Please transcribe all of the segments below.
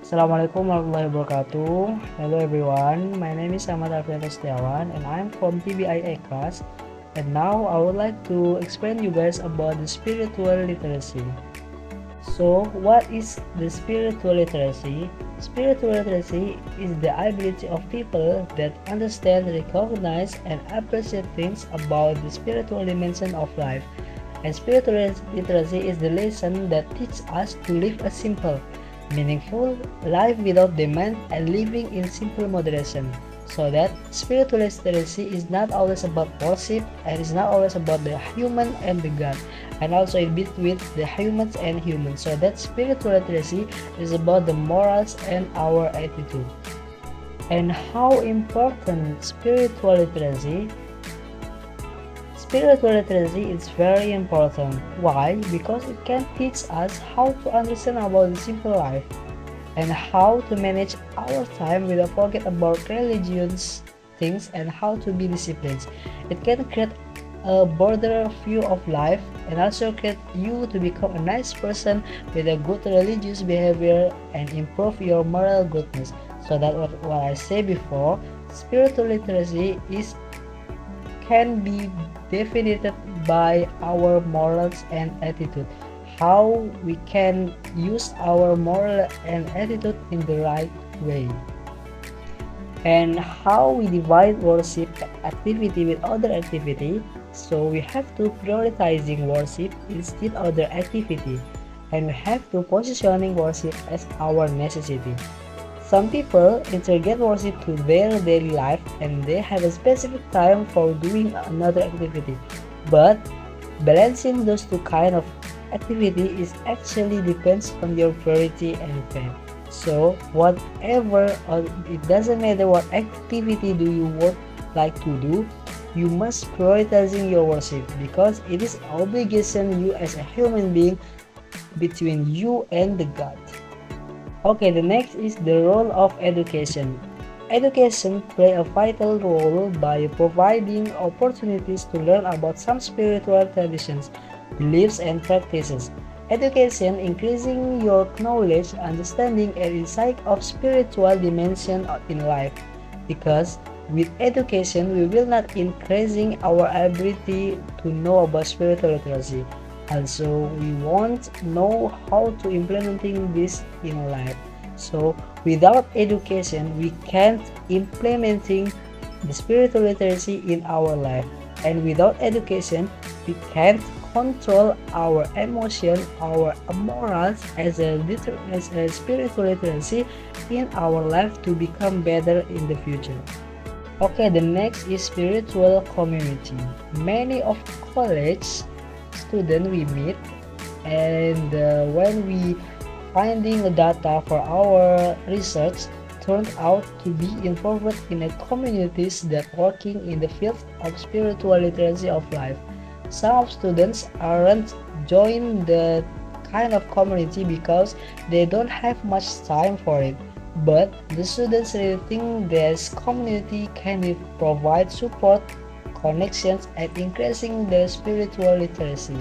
Assalamualaikum warahmatullahi wabarakatuh. Hello everyone, my name is Alfianto Setiawan and I'm from TBI A class. And now I would like to explain you guys about the spiritual literacy. So, what is the spiritual literacy? Spiritual literacy is the ability of people that understand, recognize, and appreciate things about the spiritual dimension of life. And spiritual literacy is the lesson that teaches us to live a simple, meaningful life without demand and living in simple moderation. So that spiritual literacy is not always about worship and is not always about the human and the God, and also in between the humans and humans. So that spiritual literacy is about the morals and our attitude. And how important spiritual literacy is very important. Why? Because it can teach us how to understand about the simple life and how to manage our time without forget about religions things and how to be disciplined. It can create a broader view of life and also create you to become a nice person with a good religious behavior and improve your moral goodness. So that what I say before, spiritual literacy is can be defined by our morals and attitude, how we can use our moral and attitude in the right way, and how we divide worship activity with other activity. So we have to prioritizing worship instead other activity, and we have to positioning worship as our necessity. Some people integrate worship to their daily life and they have a specific time for doing another activity. But balancing those two kind of activity is actually depends on your priority and faith. So whatever, or it doesn't matter what activity do you would like to do, you must prioritizing your worship because it is obligation you as a human being between you and the God. Okay, the next is the role of education. Education play a vital role by providing opportunities to learn about some spiritual traditions, beliefs, and practices. Education increasing your knowledge, understanding, and insight of spiritual dimension in life. Because with education, we will not increasing our ability to know about spiritual literacy. Also, we won't know how to implementing this in life. So without education we can't implementing the spiritual literacy in our life, and without education we can't control our emotion, our morals as a spiritual literacy in our life to become better in the future. Okay, the next is spiritual community. Many of college students we meet, and when we finding the data for our research turned out to be involved in a communities that working in the field of spiritual literacy of life. Some students aren't join the kind of community because they don't have much time for it. But the students really think this community can provide support, connections, and increasing their spiritual literacy.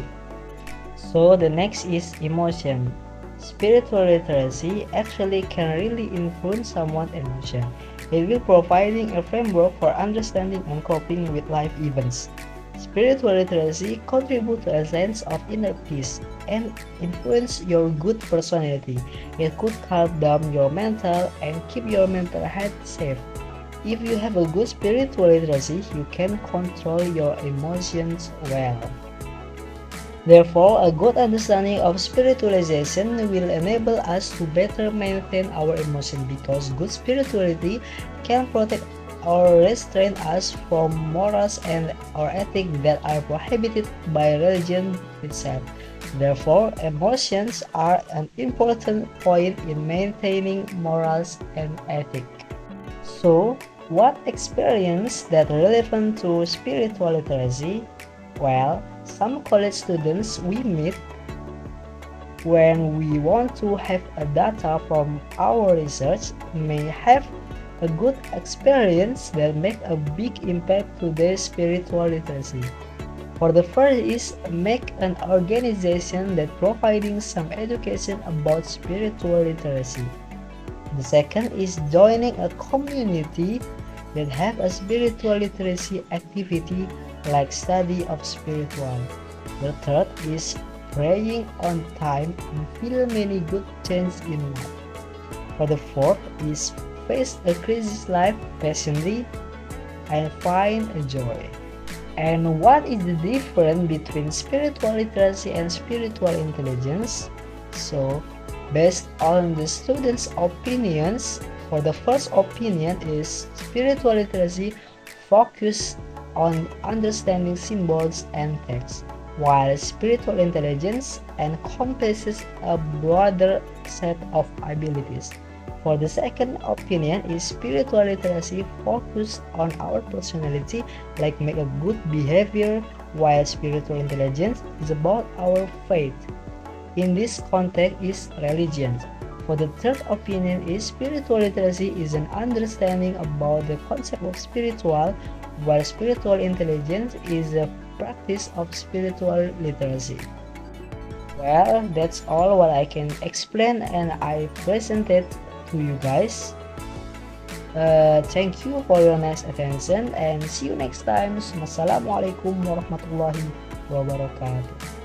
So the next is emotion. Spiritual literacy actually can really influence someone's emotion. It will providing a framework for understanding and coping with life events. Spiritual literacy contributes to a sense of inner peace and influence your good personality. It could calm down your mental and keep your mental health safe. If you have a good spiritual literacy, you can control your emotions well. Therefore, a good understanding of spiritualization will enable us to better maintain our emotion because good spirituality can protect or restrain us from morals and or ethics that are prohibited by religion itself. Therefore, emotions are an important point in maintaining morals and ethics. So, what experience that relevant to spiritual literacy? Well, some college students we meet when we want to have a data from our research may have a good experience that make a big impact to their spiritual literacy. For the first is make an organization that providing some education about spiritual literacy. The second is joining a community that have a spiritual literacy activity like study of spiritual. The third is praying on time and feel many good changes in life. For the fourth is face a crisis life patiently and find a joy. And what is the difference between spiritual literacy and spiritual intelligence? So, based on the students' opinions, for the first opinion is spiritual literacy focused on understanding symbols and text, while spiritual intelligence encompasses a broader set of abilities. For the second opinion is spiritual literacy focused on our personality, like make a good behavior, while spiritual intelligence is about our faith. In this context is religion. For the third opinion is spiritual literacy is an understanding about the concept of spiritual, while spiritual intelligence is a practice of spiritual literacy. Well, that's all what I can explain and I presented to you guys. Thank you for your nice attention and see you next time. Wassalamualaikum warahmatullahi wabarakatuh.